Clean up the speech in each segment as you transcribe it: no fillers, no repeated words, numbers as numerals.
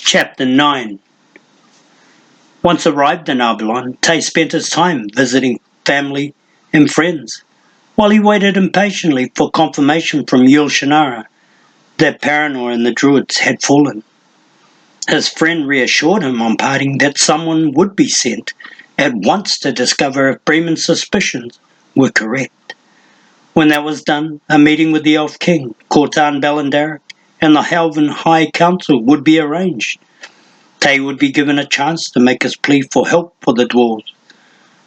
Chapter 9. Once arrived in Avalon, Tay spent his time visiting family and friends, while he waited impatiently for confirmation from Shannara that Paranor and the Druids had fallen. His friend reassured him on parting that someone would be sent at once to discover if Bremen's suspicions were correct. When that was done, a meeting with the Elf King, Cortan Belandaric, and the Elven High Council would be arranged. Tay would be given a chance to make his plea for help for the dwarves,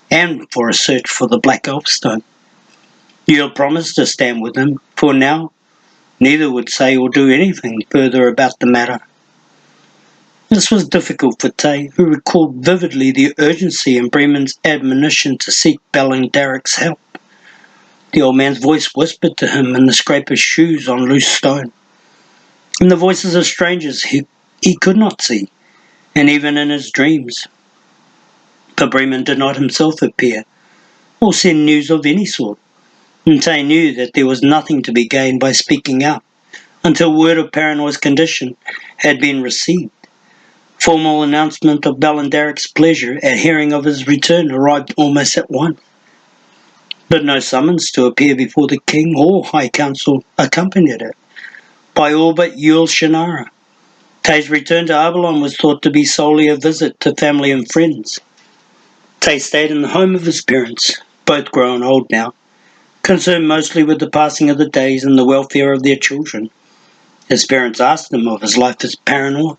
and for a search for the Black Elfstone. Jerle promised to stand with him, for now neither would say or do anything further about the matter. This was difficult for Tay, who recalled vividly the urgency in Bremen's admonition to seek Belandaric's help. The old man's voice whispered to him in the scrape of shoes on loose stone, in the voices of strangers he could not see, and even in his dreams. But Bremen did not himself appear, or send news of any sort, and Tay knew that there was nothing to be gained by speaking out, until word of Paranor's condition had been received. Formal announcement of Belandaric's pleasure at hearing of his return arrived almost at once, but no summons to appear before the king or high council accompanied it, by all but Shannara. Tay's return to Avalon was thought to be solely a visit to family and friends. Tay stayed in the home of his parents, both grown old now, concerned mostly with the passing of the days and the welfare of their children. His parents asked him of his life as Paranor,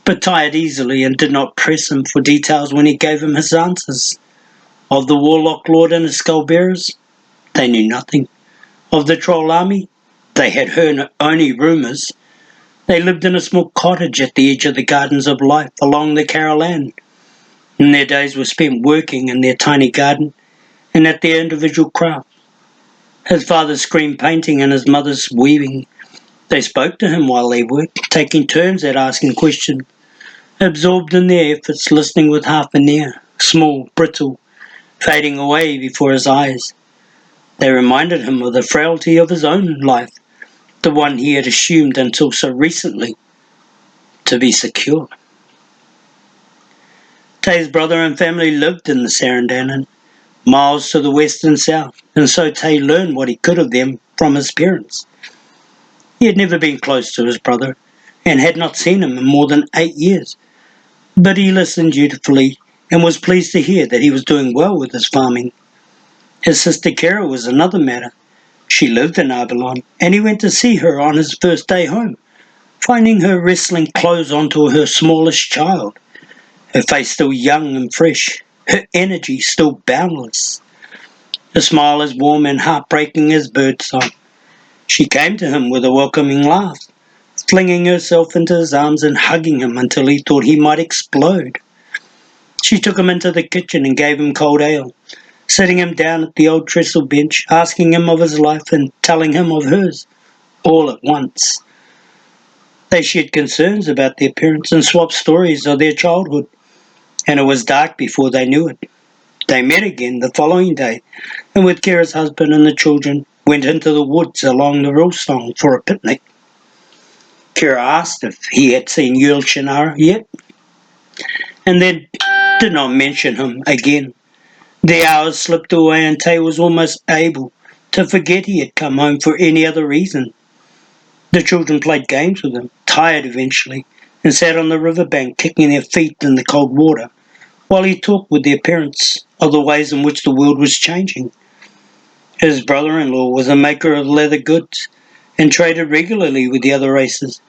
but tired easily and did not press him for details when he gave him his answers. Of the Warlock Lord and his skull-bearers, they knew nothing. Of the Troll army, they had heard only rumours. They lived in a small cottage at the edge of the Gardens of Life along the Caroline, and their days were spent working in their tiny garden and at their individual crafts. His father's screen painting and his mother's weaving. They spoke to him while they worked, taking turns at asking questions, absorbed in their efforts, listening with half an ear, small, brittle, fading away before his eyes. They reminded him of the frailty of his own life, the one he had assumed until so recently to be secure. Tay's brother and family lived in the Sarandanan, miles to the west and south, and so Tay learned what he could of them from his parents. He had never been close to his brother, and had not seen him in more than 8 years, but he listened dutifully and was pleased to hear that he was doing well with his farming. His sister Kara was another matter. She lived in Avalon, and he went to see her on his first day home, finding her wrestling close onto her smallest child, her face still young and fresh, her energy still boundless, her smile as warm and heartbreaking as birdsong. She came to him with a welcoming laugh, flinging herself into his arms and hugging him until he thought he might explode. She took him into the kitchen and gave him cold ale, sitting him down at the old trestle bench, asking him of his life and telling him of hers, all at once. They shared concerns about their parents and swapped stories of their childhood, and it was dark before they knew it. They met again the following day, and with Kara's husband and the children, went into the woods along the Rillsong for a picnic. Kara asked if he had seen Shannara yet, and then did not mention him again. The hours slipped away and Tay was almost able to forget he had come home for any other reason. The children played games with him, tired eventually, and sat on the riverbank kicking their feet in the cold water, while he talked with their parents of the ways in which the world was changing. His brother-in-law was a maker of leather goods and traded regularly with the other races.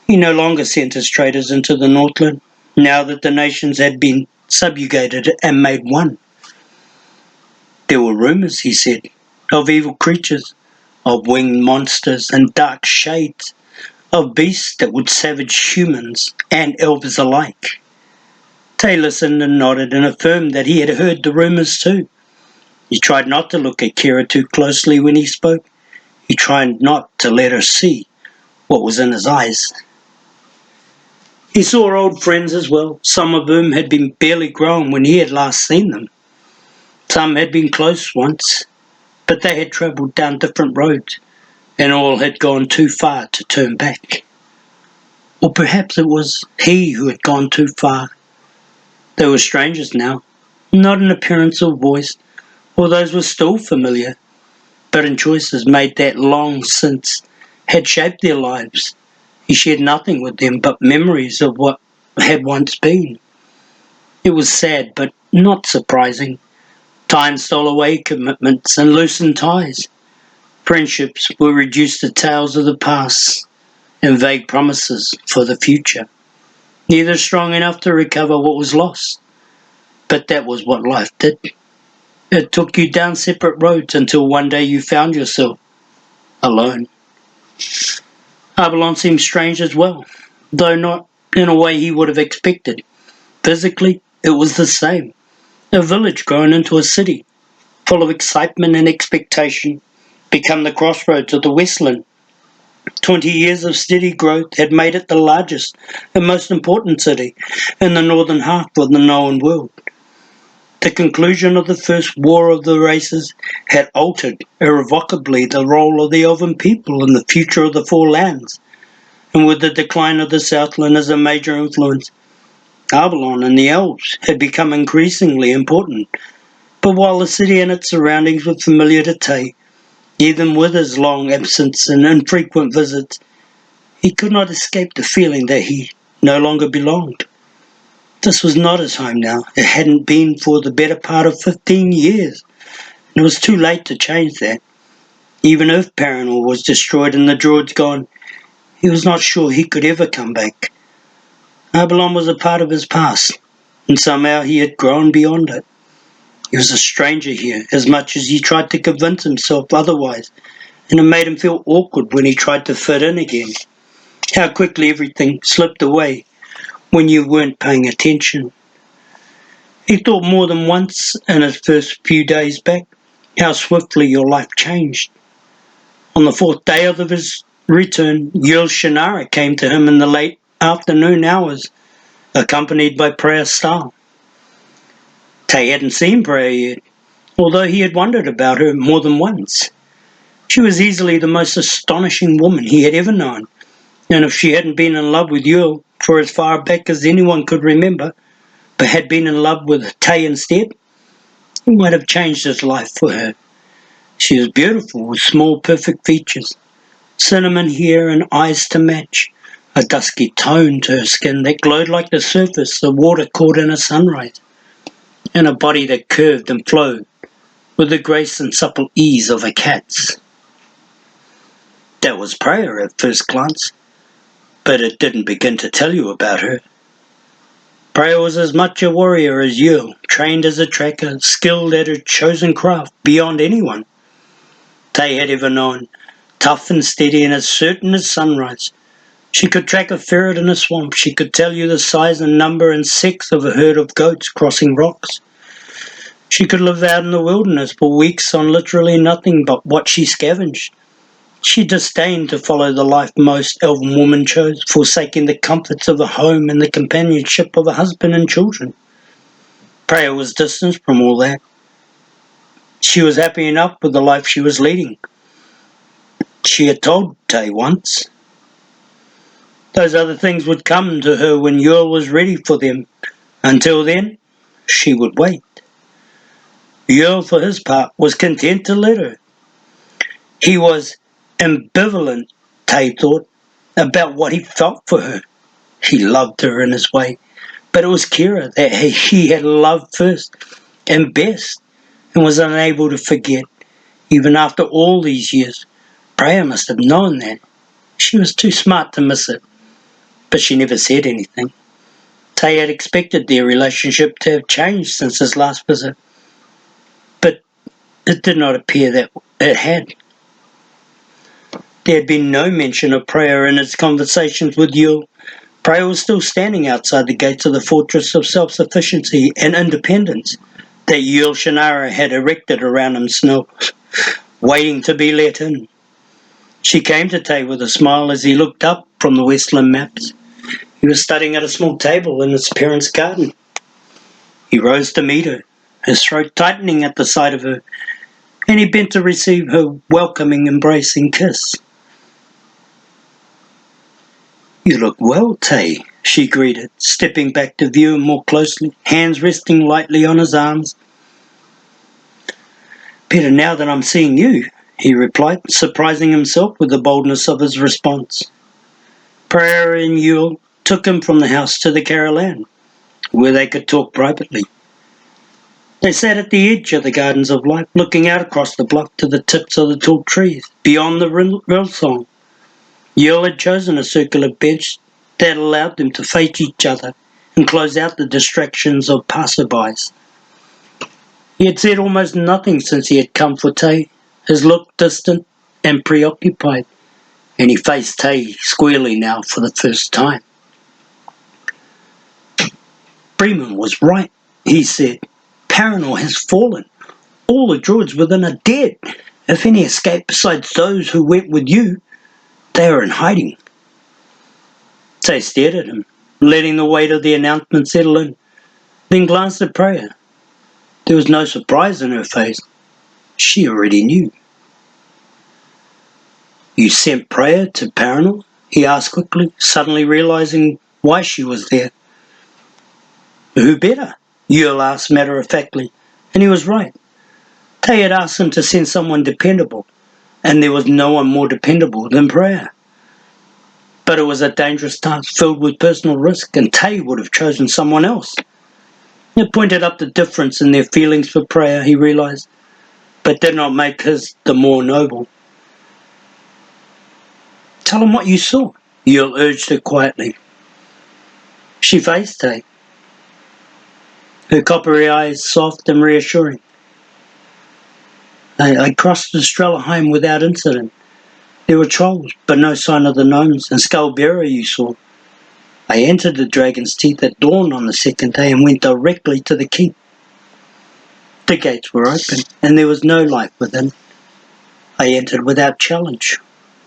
He no longer sent his traders into the Northland, now that the nations had been subjugated and made one. There were rumours, he said, of evil creatures, of winged monsters and dark shades, of beasts that would savage humans and elves alike. Tay listened and nodded and affirmed that he had heard the rumours too. He tried not to look at Kara too closely when he spoke. He tried not to let her see what was in his eyes. He saw old friends as well, some of whom had been barely grown when he had last seen them. Some had been close once, but they had travelled down different roads, and all had gone too far to turn back. Or perhaps it was he who had gone too far. They were strangers now, not in appearance or voice, or those were still familiar, but in choices made that long since had shaped their lives. He shared nothing with them but memories of what had once been. It was sad, but not surprising. Time stole away commitments and loosened ties. Friendships were reduced to tales of the past and vague promises for the future. Neither strong enough to recover what was lost. But that was what life did. It took you down separate roads until one day you found yourself alone. Avalon seemed strange as well, though not in a way he would have expected. Physically, it was the same. A village grown into a city, full of excitement and expectation, become the crossroads of the Westland. 20 years of steady growth had made it the largest and most important city in the northern half of the known world. The conclusion of the First War of the Races had altered irrevocably the role of the Elven people in the future of the Four Lands, and with the decline of the Southland as a major influence, Avalon and the Elves had become increasingly important. But while the city and its surroundings were familiar to Tay, even with his long absence and infrequent visits, he could not escape the feeling that he no longer belonged. This was not his home now. It hadn't been for the better part of 15 years. And it was too late to change that. Even if Paranor was destroyed and the Druids gone, he was not sure he could ever come back. Avalon was a part of his past, and somehow he had grown beyond it. He was a stranger here, as much as he tried to convince himself otherwise, and it made him feel awkward when he tried to fit in again. How quickly everything slipped away when you weren't paying attention. He thought more than once in his first few days back how swiftly your life changed. On the fourth day of his return, Shannara came to him in the late afternoon hours, accompanied by Priya Stahl. Tay hadn't seen Priya yet, although he had wondered about her more than once. She was easily the most astonishing woman he had ever known, and if she hadn't been in love with Jerle for as far back as anyone could remember, but had been in love with Tay instead, it might have changed his life for her. She was beautiful, with small, perfect features, cinnamon hair and eyes to match, a dusky tone to her skin that glowed like the surface of water caught in a sunrise, and a body that curved and flowed with the grace and supple ease of a cat's. That was Priya at first glance, but it didn't begin to tell you about her. Priya was as much a warrior as Jerle, trained as a tracker, skilled at her chosen craft beyond anyone Tay had ever known, tough and steady and as certain as sunrise. She could track a ferret in a swamp. She could tell you the size and number and sex of a herd of goats crossing rocks. She could live out in the wilderness for weeks on literally nothing but what she scavenged. She disdained to follow the life most elven women chose, forsaking the comforts of a home and the companionship of a husband and children. Priya was distant from all that. She was happy enough with the life she was leading. She had told Tay once. Those other things would come to her when Jerle was ready for them. Until then, she would wait. Jerle, for his part, was content to let her. He was ambivalent, Tay thought, about what he felt for her. He loved her in his way, but it was Kira that he had loved first and best and was unable to forget. Even after all these years, Priya must have known that. She was too smart to miss it, but she never said anything. Tay had expected their relationship to have changed since his last visit, but it did not appear that it had. There had been no mention of Priya in his conversations with Jerle. Priya was still standing outside the gates of the fortress of self-sufficiency and independence that Shannara had erected around himself, waiting to be let in. She came to Tay with a smile as he looked up from the Westland maps. He was studying at a small table in his parents' garden. He rose to meet her, his throat tightening at the sight of her, and he bent to receive her welcoming, embracing kiss. You look well, Tay, she greeted, stepping back to view him more closely, hands resting lightly on his arms. Better now that I'm seeing you, he replied, surprising himself with the boldness of his response. Prayer and Yule took him from the house to the Caroline, where they could talk privately. They sat at the edge of the Gardens of Life, looking out across the bluff to the tips of the tall trees, beyond the Rilsong. Yule had chosen a circular bench that allowed them to face each other and close out the distractions of passerbys. He had said almost nothing since he had come for Tay, his look distant and preoccupied, and he faced Tay squarely now for the first time. Bremen was right, he said. Paranor has fallen. All the druids within are dead. If any escaped besides those who went with you, they are in hiding. Tay stared at him, letting the weight of the announcement settle in, then glanced at Freya. There was no surprise in her face. She already knew. You sent Freya to Paranor? He asked quickly, suddenly realizing why she was there. Who better? Yule asked matter-of-factly, and he was right. Tay had asked him to send someone dependable, and there was no one more dependable than Freya. But it was a dangerous task filled with personal risk, and Tay would have chosen someone else. It pointed up the difference in their feelings for Freya, he realized, but did not make his the more noble. Tell him what you saw, Yule urged her quietly. She faced Tay, her coppery eyes soft and reassuring. I crossed the Strelheim without incident. There were trolls, but no sign of the gnomes and Skullbearer you saw. I entered the Dragon's Teeth at dawn on the second day and went directly to the keep. The gates were open, and there was no life within. I entered without challenge.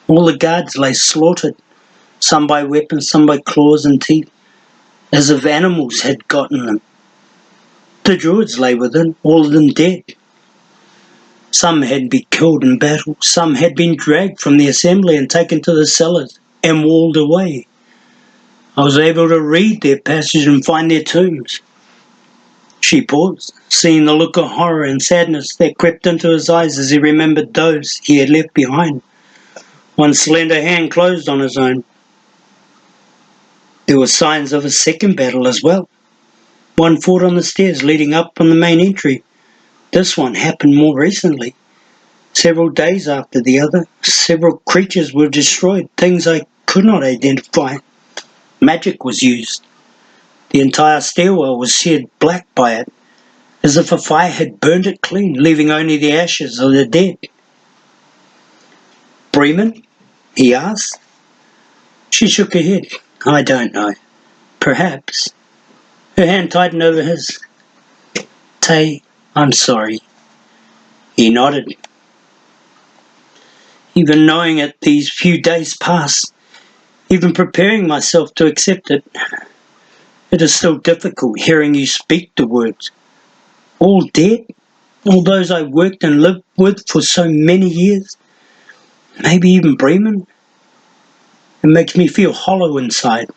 All the guards lay slaughtered, some by weapons, some by claws and teeth, as if animals had gotten them. The druids lay within, all of them dead. Some had been killed in battle, some had been dragged from the assembly and taken to the cellars and walled away. I was able to read their passage and find their tombs. She paused, seeing the look of horror and sadness that crept into his eyes as he remembered those he had left behind. One slender hand closed on his own. There were signs of a second battle as well. One fought on the stairs leading up from the main entry. This one happened more recently. Several days after the other, several creatures were destroyed, things I could not identify. Magic was used. The entire stairwell was seared black by it, as if a fire had burned it clean, leaving only the ashes of the dead. Bremen? He asked. She shook her head. I don't know. Perhaps. Her hand tightened over his. Tay, I'm sorry. He nodded. Even knowing it these few days past, even preparing myself to accept it, it is still difficult hearing you speak the words. All dead? All those I worked and lived with for so many years? Maybe even Bremen? It makes me feel hollow inside.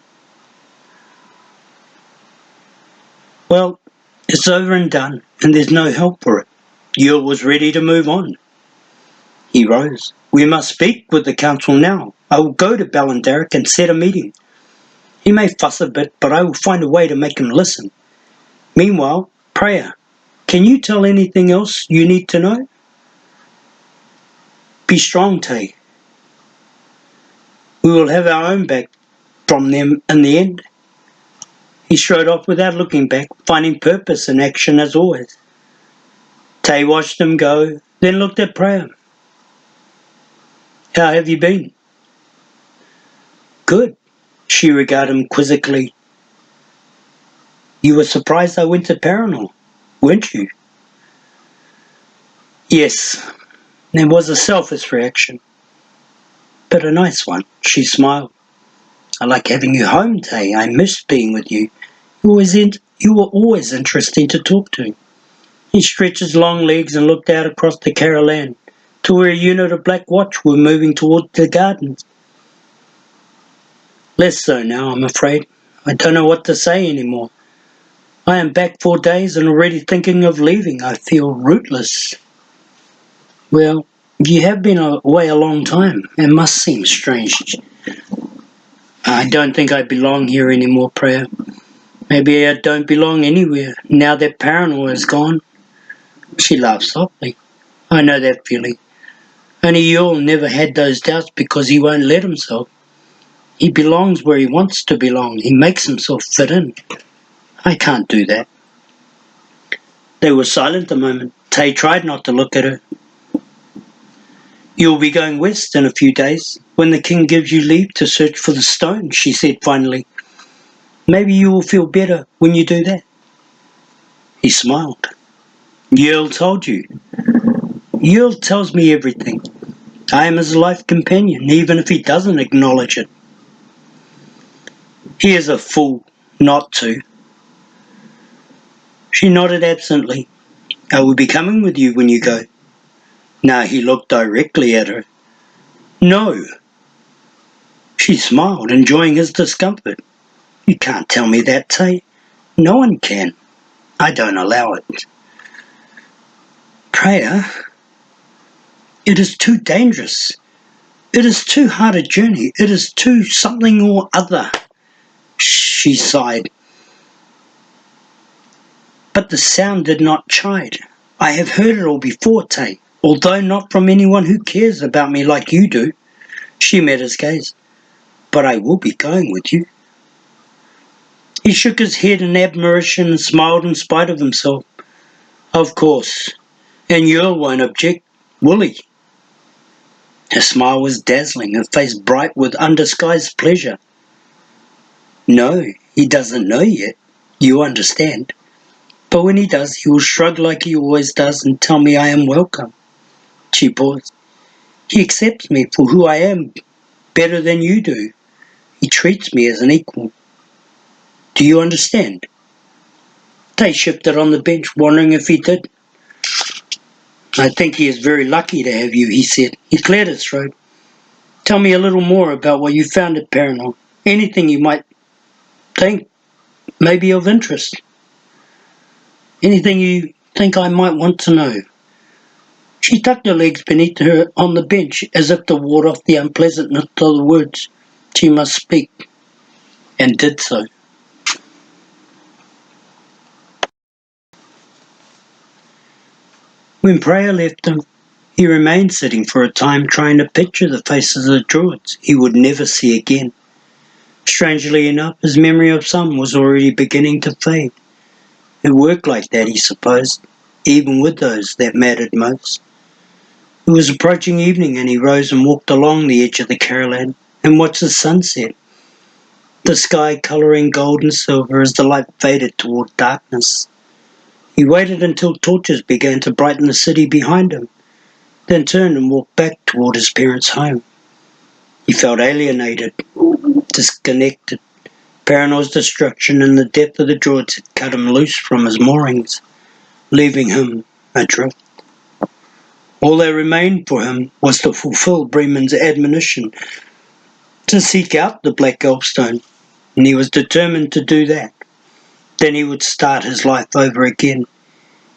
Well, it's over and done, and there's no help for it. Yule was ready to move on. He rose. We must speak with the council now. I will go to Ballandaric and set a meeting. He may fuss a bit, but I will find a way to make him listen. Meanwhile, Freya, can you tell anything else you need to know? Be strong, Tay. We will have our own back from them in the end. He strode off without looking back, finding purpose in action as always. Tay watched him go, then looked at Freya. How have you been? Good. She regarded him quizzically. You were surprised I went to Paranor, weren't you? Yes. There was a selfish reaction, but a nice one. She smiled. I like having you home, Tay. I miss being with you. You were always interesting to talk to. He stretched his long legs and looked out across the Caroline to where a unit of Black Watch were moving towards the gardens. Less so now, I'm afraid. I don't know what to say anymore. I am back 4 days and already thinking of leaving. I feel rootless. Well, you have been away a long time. It must seem strange. I don't think I belong here anymore, Prayer. Maybe I don't belong anywhere, now that paranoia is gone. She laughed softly. I know that feeling. Only Jerle never had those doubts because he won't let himself. He belongs where he wants to belong. He makes himself fit in. I can't do that. They were silent a moment. Tay tried not to look at her. You'll be going west in a few days, when the king gives you leave to search for the stone, she said finally. Maybe you will feel better when you do that. He smiled. Jerle told you. Jerle tells me everything. I am his life companion, even if he doesn't acknowledge it. He is a fool not to. She nodded absently. I will be coming with you when you go. Now he looked directly at her. No. She smiled, enjoying his discomfort. You can't tell me that, Tay. No one can. I don't allow it. Prayer, it is too dangerous. It is too hard a journey. It is too something or other. She sighed. But the sound did not chide. I have heard it all before, Tay, although not from anyone who cares about me like you do. She met his gaze. But I will be going with you. He shook his head in admiration and smiled in spite of himself. Of course. And Jerle won't object, will he? Her smile was dazzling, her face bright with undisguised pleasure. No, he doesn't know yet. You understand. But when he does, he will shrug like he always does and tell me I am welcome. She paused. He accepts me for who I am better than you do. He treats me as an equal. Do you understand? Tay shifted on the bench, wondering if he did. I think he is very lucky to have you, he said. He cleared his throat. Tell me a little more about what you found at Paranor. Anything you might think may be of interest. Anything you think I might want to know. She tucked her legs beneath her on the bench as if to ward off the unpleasantness of the words she must speak, and did so. When Prayer left him, he remained sitting for a time trying to picture the faces of the druids he would never see again. Strangely enough, his memory of some was already beginning to fade. It worked like that, he supposed, even with those that mattered most. It was approaching evening and he rose and walked along the edge of the Caroline and watched the sunset, the sky colouring gold and silver as the light faded toward darkness. He waited until torches began to brighten the city behind him, then turned and walked back toward his parents' home. He felt alienated, disconnected. Paranor's destruction and the death of the druids had cut him loose from his moorings, leaving him adrift. All that remained for him was to fulfill Bremen's admonition to seek out the Black Elfstone, and he was determined to do that. Then he would start his life over again.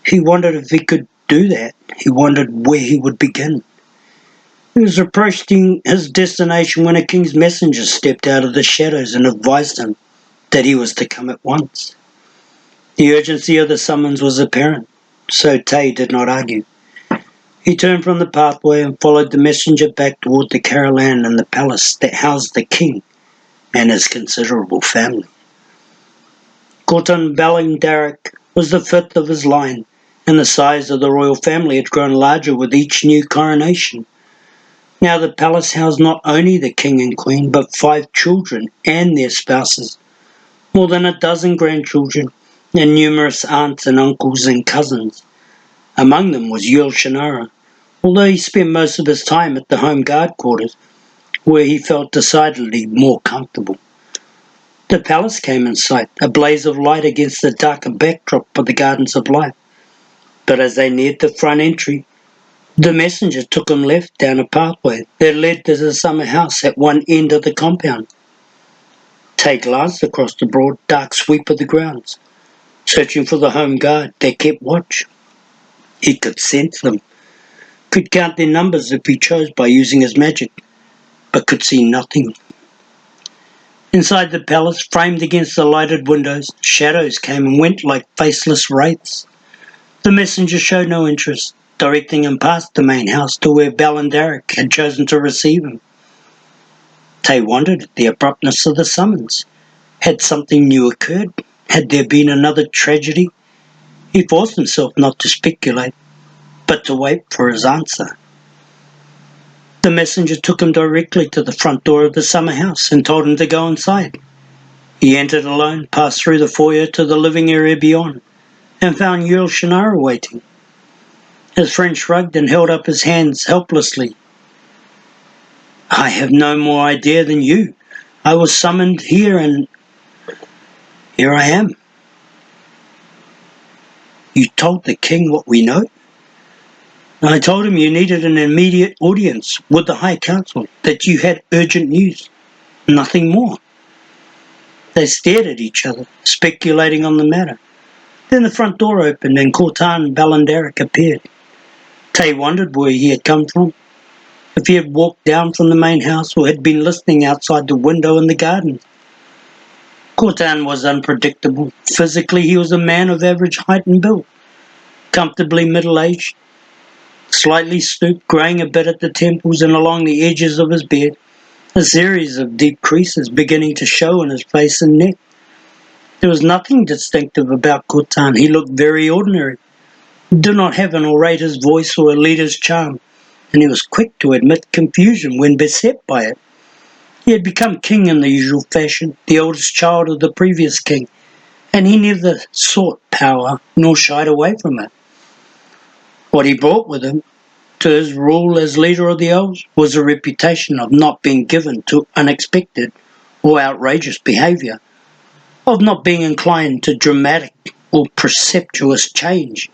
He wondered if he could do that. He wondered where he would begin. He was approaching his destination when a king's messenger stepped out of the shadows and advised him that he was to come at once. The urgency of the summons was apparent, so Tay did not argue. He turned from the pathway and followed the messenger back toward the Caroline and the palace that housed the king and his considerable family. Corton Ballindarrick was the fifth of his line, and the size of the royal family had grown larger with each new coronation. Now the palace housed not only the king and queen, but 5 children and their spouses, more than a dozen grandchildren, and numerous aunts and uncles and cousins. Among them was Shannara, although he spent most of his time at the home guard quarters, where he felt decidedly more comfortable. The palace came in sight, a blaze of light against the darker backdrop of the Gardens of Life. But as they neared the front entry, the messenger took him left down a pathway that led to the summer house at one end of the compound. Tay glanced across the broad, dark sweep of the grounds, searching for the home guard that kept watch. He could sense them, could count their numbers if he chose by using his magic, but could see nothing. Inside the palace, framed against the lighted windows, shadows came and went like faceless wraiths. The messenger showed no interest, directing him past the main house to where Balandaric had chosen to receive him. Tay wondered at the abruptness of the summons. Had something new occurred? Had there been another tragedy? He forced himself not to speculate, but to wait for his answer. The messenger took him directly to the front door of the summer house and told him to go inside. He entered alone, passed through the foyer to the living area beyond, and found Shannara waiting. His friend shrugged and held up his hands helplessly. "I have no more idea than you. I was summoned here and here I am." "You told the king what we know?" "I told him you needed an immediate audience with the High Council, that you had urgent news. Nothing more." They stared at each other, speculating on the matter. Then the front door opened and Cortan Balandaric appeared. Tay wondered where he had come from, if he had walked down from the main house or had been listening outside the window in the garden. Cortan was unpredictable. Physically, he was a man of average height and build, comfortably middle-aged, slightly stooped, greying a bit at the temples and along the edges of his beard, a series of deep creases beginning to show in his face and neck. There was nothing distinctive about Cortan. He looked very ordinary. He did not have an orator's voice or a leader's charm, and he was quick to admit confusion when beset by it. He had become king in the usual fashion, the oldest child of the previous king, and he neither sought power nor shied away from it. What he brought with him to his rule as leader of the elves was a reputation of not being given to unexpected or outrageous behaviour, of not being inclined to dramatic or precipitous change,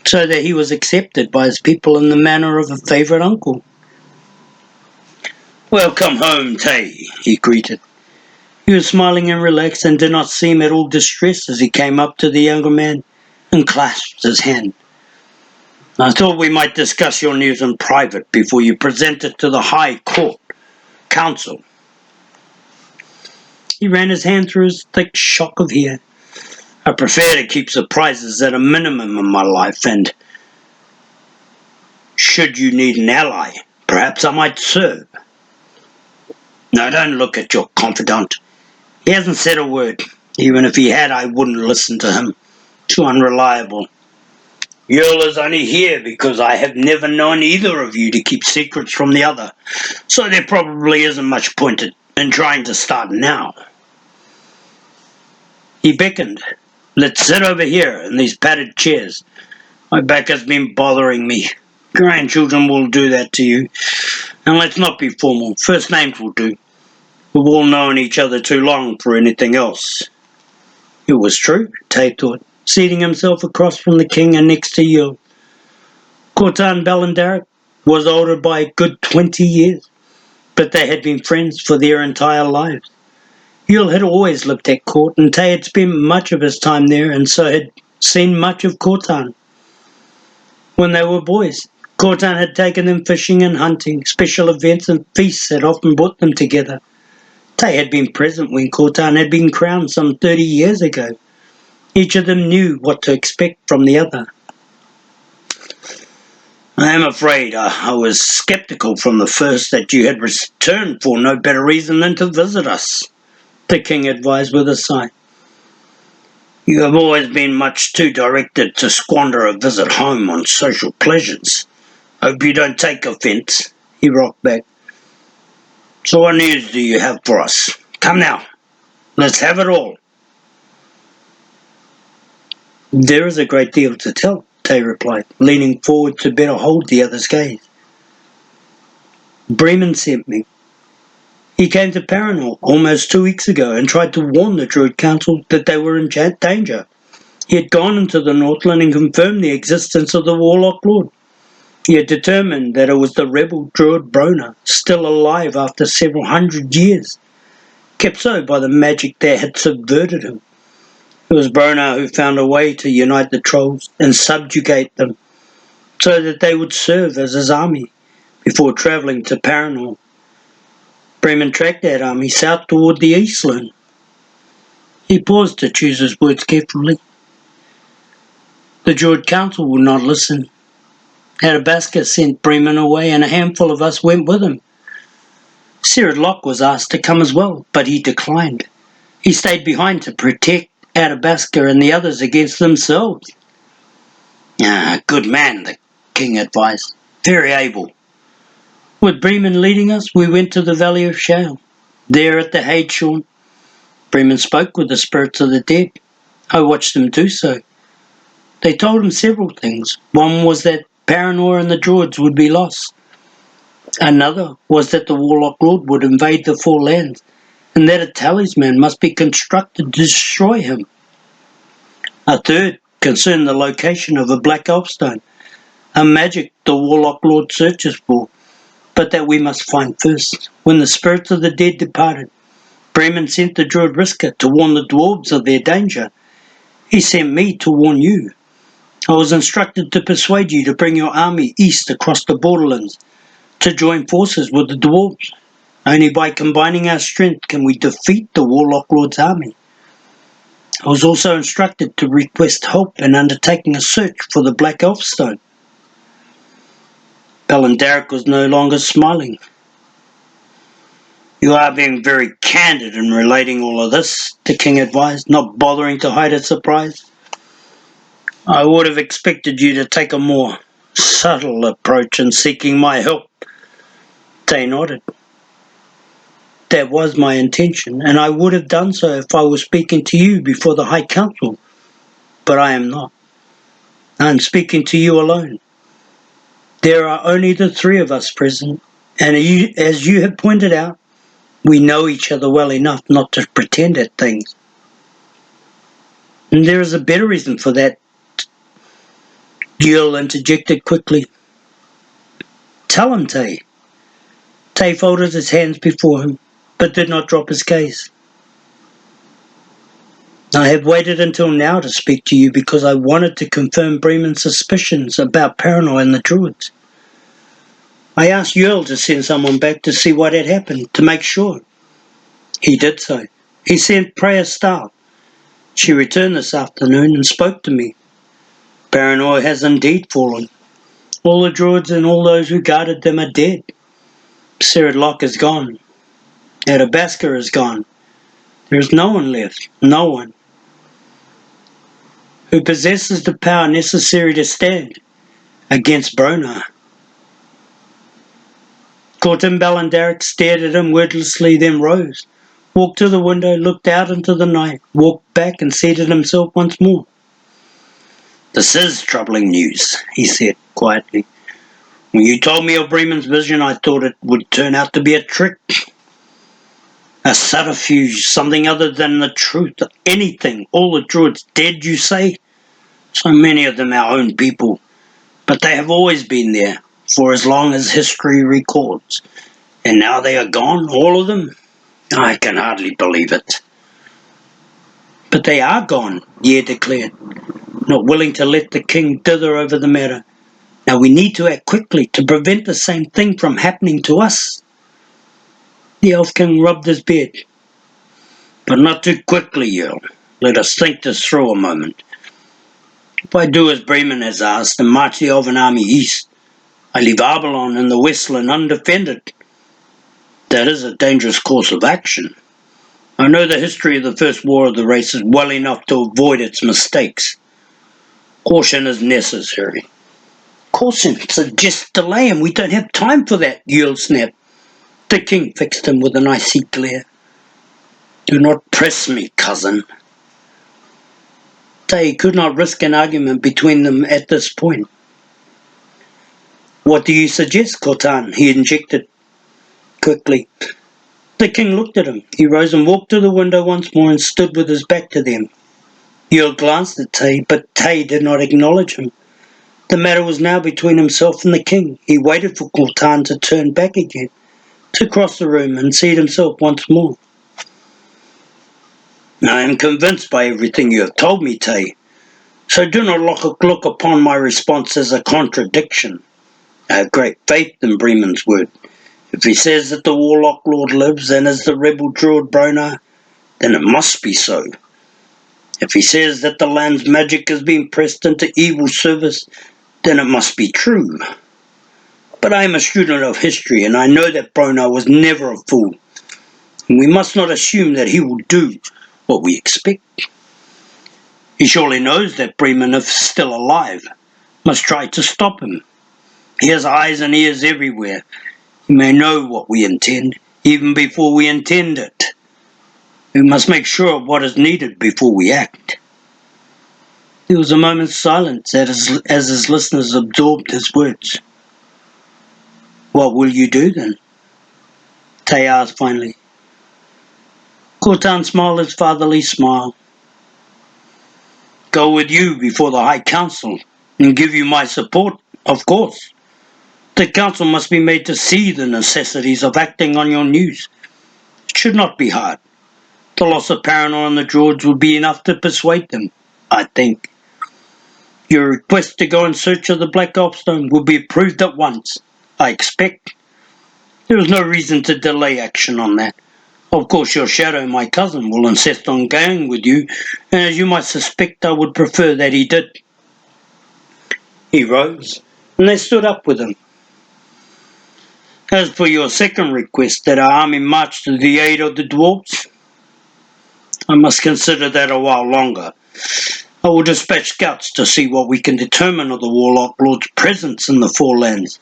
so that he was accepted by his people in the manner of a favourite uncle. "Welcome home, Tay," he greeted. He was smiling and relaxed and did not seem at all distressed as he came up to the younger man and clasped his hand. "I thought we might discuss your news in private before you present it to the High Court Council." He ran his hand through his thick shock of hair. "I prefer to keep surprises at a minimum in my life, and should you need an ally, perhaps I might serve." "No, don't look at your confidant. He hasn't said a word. Even if he had, I wouldn't listen to him. Too unreliable. Jerle is only here because I have never known either of you to keep secrets from the other, so there probably isn't much point in trying to start now." He beckoned. "Let's sit over here in these padded chairs. My back has been bothering me. Grandchildren will do that to you. And let's not be formal. First names will do. We've all known each other too long for anything else." It was true, Tay thought, seating himself across from the king and next to Jerle. Cortan Balandaric was older by a good 20 years, but they had been friends for their entire lives. Jerle had always lived at court, and Tay had spent much of his time there and so had seen much of Cortan. When they were boys, Cortan had taken them fishing and hunting. Special events and feasts had often brought them together. Tay had been present when Cortan had been crowned some 30 years ago. Each of them knew what to expect from the other. "I am afraid I was sceptical from the first that you had returned for no better reason than to visit us," the king advised with a sigh. "You have always been much too directed to squander a visit home on social pleasures. Hope you don't take offence," he rocked back. "So what news do you have for us? Come now, let's have it all." "There is a great deal to tell," Tay replied, leaning forward to better hold the other's gaze. "Bremen sent me. He came to Paranor almost 2 weeks ago and tried to warn the Druid Council that they were in danger. He had gone into the Northland and confirmed the existence of the Warlock Lord. He had determined that it was the rebel Druid Brona, still alive after several hundred years. kept so by the magic that had subverted him. It was Bronar who found a way to unite the trolls and subjugate them so that they would serve as his army before travelling to Paranor. Bremen tracked that army south toward the Eastland. He paused to choose his words carefully. The Druid Council would not listen. Athabasca sent Bremen away and a handful of us went with him. Sirad Locke was asked to come as well, but he declined. He stayed behind to protect Athabasca and the others against themselves. Good man, the king advised. Very able. With Bremen leading us, we went to the Valley of Shale. There at the Hadeshorn, Bremen spoke with the spirits of the dead. I watched them do so. They told him several things. One was that Paranor and the Druids would be lost. Another was that the Warlock Lord would invade the Four Lands, and that a talisman must be constructed to destroy him. A third concerned the location of a black elfstone, a magic the Warlock Lord searches for, but that we must find first. When the spirits of the dead departed, Bremen sent the Druid Risker to warn the dwarves of their danger. He sent me to warn you. I was instructed to persuade you to bring your army east across the borderlands, to join forces with the dwarves. Only by combining our strength can we defeat the Warlock Lord's army. I was also instructed to request help in undertaking a search for the Black Elfstone. Balindaric was no longer smiling. You are being very candid in relating all of this, the king advised, not bothering to hide his surprise. I would have expected you to take a more subtle approach in seeking my help. Tay nodded. That was my intention, and I would have done so if I was speaking to you before the High Council. But I am not. I am speaking to you alone. There are only the three of us present, and as you have pointed out, we know each other well enough not to pretend at things. And there is a better reason for that, Jerle interjected quickly. Tell him, Tay. Tay folded his hands before him, but did not drop his gaze. I have waited until now to speak to you because I wanted to confirm Bremen's suspicions about Paranor and the Druids. I asked Jerle to send someone back to see what had happened, to make sure. He did so. He sent Freya Stark. She returned this afternoon and spoke to me. Paranor has indeed fallen. All the Druids and all those who guarded them are dead. Sirad Locke is gone. Athabasca is gone. There is no one left, no one, who possesses the power necessary to stand against Bronar. Cortin Balindaric stared at him wordlessly, then rose, walked to the window, looked out into the night, walked back and seated himself once more. This is troubling news, he said quietly. When you told me of Bremen's vision, I thought it would turn out to be a trick. A subterfuge, something other than the truth. Anything. All the Druids dead, you say? So many of them our own people. But they have always been there, for as long as history records. And now they are gone, all of them? I can hardly believe it. But they are gone, Yer declared, not willing to let the king dither over the matter. Now we need to act quickly to prevent the same thing from happening to us. The Elf King rubbed his beard. But not too quickly, Jerle. Let us think this through a moment. If I do as Bremen has asked and march the Elven army east, I leave Arbalon and the Westland undefended. That is a dangerous course of action. I know the history of the first war of the races well enough to avoid its mistakes. Caution is necessary. Caution suggests delay, and we don't have time for that, Jerle snapped. The king fixed him with an icy glare. Do not press me, cousin. Tay could not risk an argument between them at this point. What do you suggest, Cortan? He injected quickly. The king looked at him. He rose and walked to the window once more and stood with his back to them. Jerle glanced at Tay, but Tay did not acknowledge him. The matter was now between himself and the king. He waited for Cortan to turn back again, to cross the room and seat himself once more. I am convinced by everything you have told me, Tay, so do not look upon my response as a contradiction. I have great faith in Bremen's word. If he says that the Warlock Lord lives and is the rebel druid Bronar, then it must be so. If he says that the land's magic has been pressed into evil service, then it must be true. But I am a student of history, and I know that Bronar was never a fool, and we must not assume that he will do what we expect. He surely knows that Bremen, if still alive, must try to stop him. He has eyes and ears everywhere. He may know what we intend, even before we intend it. We must make sure of what is needed before we act. There was a moment's silence as his listeners absorbed his words. What will you do then? Tay asked finally. Cortan smiled his fatherly smile. Go with you before the High Council and give you my support, of course. The Council must be made to see the necessities of acting on your news. It should not be hard. The loss of Paranor and the Druids will be enough to persuade them, I think. Your request to go in search of the Black Elfstone will be approved at once, I expect. There is no reason to delay action on that. Of course, your shadow, my cousin, will insist on going with you, and as you might suspect, I would prefer that he did. He rose, and they stood up with him. As for your second request, that our army march to the aid of the dwarves, I must consider that a while longer. I will dispatch scouts to see what we can determine of the Warlock Lord's presence in the Forelands.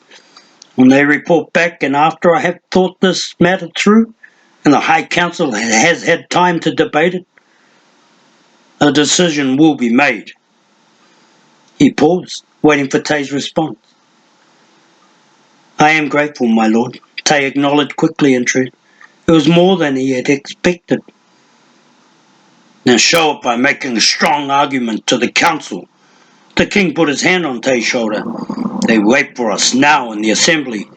When they report back, and after I have thought this matter through, and the High Council has had time to debate it, a decision will be made. He paused, waiting for Tay's response. I am grateful, my lord, Tay acknowledged quickly in truth. It was more than he had expected. Now show it by making a strong argument to the council. The king put his hand on Tay's shoulder. They wait for us now in the assembly.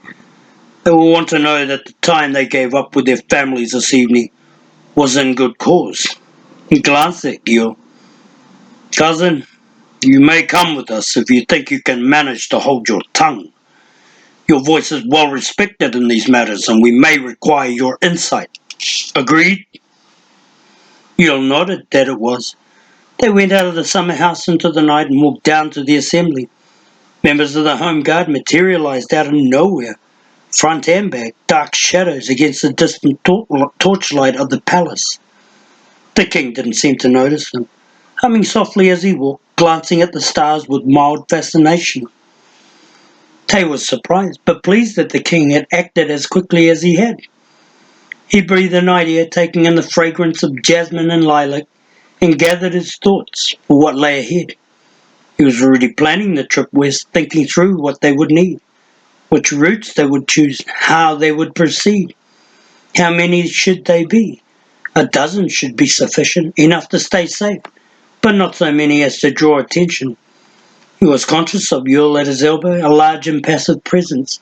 They will want to know that the time they gave up with their families this evening was in good cause. He glanced at Gil. Cousin, you may come with us if you think you can manage to hold your tongue. Your voice is well respected in these matters, and we may require your insight. Agreed? Gil nodded that it was. They went out of the summer house into the night and walked down to the assembly. Members of the home guard materialized out of nowhere, front and back, dark shadows against the distant torchlight of the palace. The king didn't seem to notice them, humming softly as he walked, glancing at the stars with mild fascination. Tay was surprised, but pleased that the king had acted as quickly as he had. He breathed a night air, taking in the fragrance of jasmine and lilac, and gathered his thoughts for what lay ahead. He was already planning the trip west, thinking through what they would need, which routes they would choose, how they would proceed. How many should they be? A dozen should be sufficient, enough to stay safe, but not so many as to draw attention. He was conscious of Jerle at his elbow, a large impassive presence.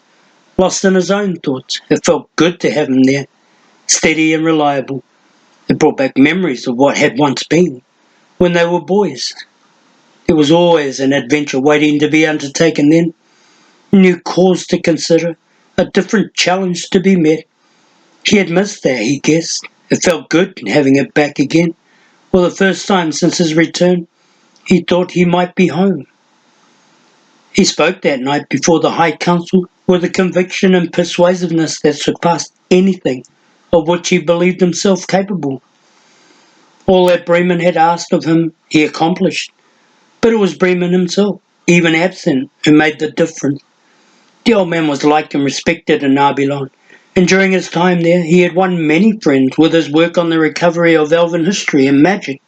Lost in his own thoughts, it felt good to have him there, steady and reliable. It brought back memories of what had once been, when they were boys. There was always an adventure waiting to be undertaken then, a new cause to consider, a different challenge to be met. He had missed that, he guessed. It felt good having it back again. For the first time since his return, he thought he might be home. He spoke that night before the High Council with a conviction and persuasiveness that surpassed anything of which he believed himself capable. All that Bremen had asked of him he accomplished, but it was Bremen himself, even absent, who made the difference. The old man was liked and respected in Nabilon, and during his time there he had won many friends with his work on the recovery of Elven history and magic.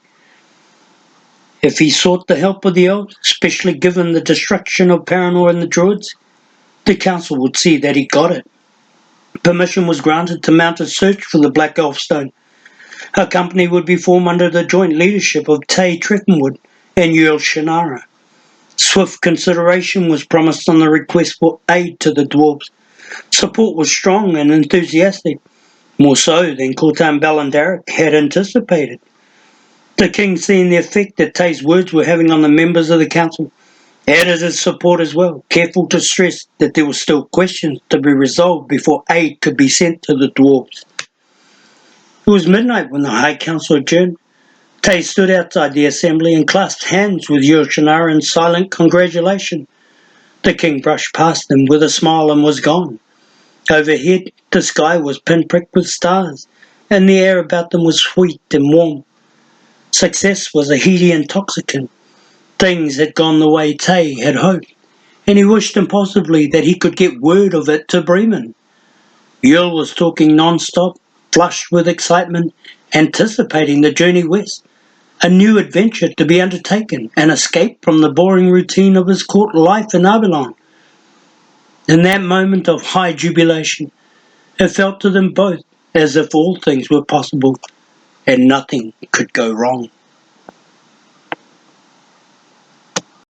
If he sought the help of the elves, especially given the destruction of Paranor and the Druids, the council would see that he got it. Permission was granted to mount a search for the Black Elfstone. A company would be formed under the joint leadership of Tay Trefenwood and Shannara. Swift consideration was promised on the request for aid to the dwarves. Support was strong and enthusiastic, more so than Cortan Ballandaric had anticipated. The king, seeing the effect that Tay's words were having on the members of the council, added his support as well, careful to stress that there were still questions to be resolved before aid could be sent to the dwarves. It was midnight when the High Council adjourned. Tay stood outside the assembly and clasped hands with Shannara in silent congratulation. The king brushed past them with a smile and was gone. Overhead, the sky was pinpricked with stars, and the air about them was sweet and warm. Success was a heady intoxicant. Things had gone the way Tay had hoped, and he wished impulsively that he could get word of it to Bremen. Jerle was talking non-stop, flushed with excitement, anticipating the journey west, a new adventure to be undertaken, an escape from the boring routine of his court life in Avalon. In that moment of high jubilation, it felt to them both as if all things were possible and nothing could go wrong.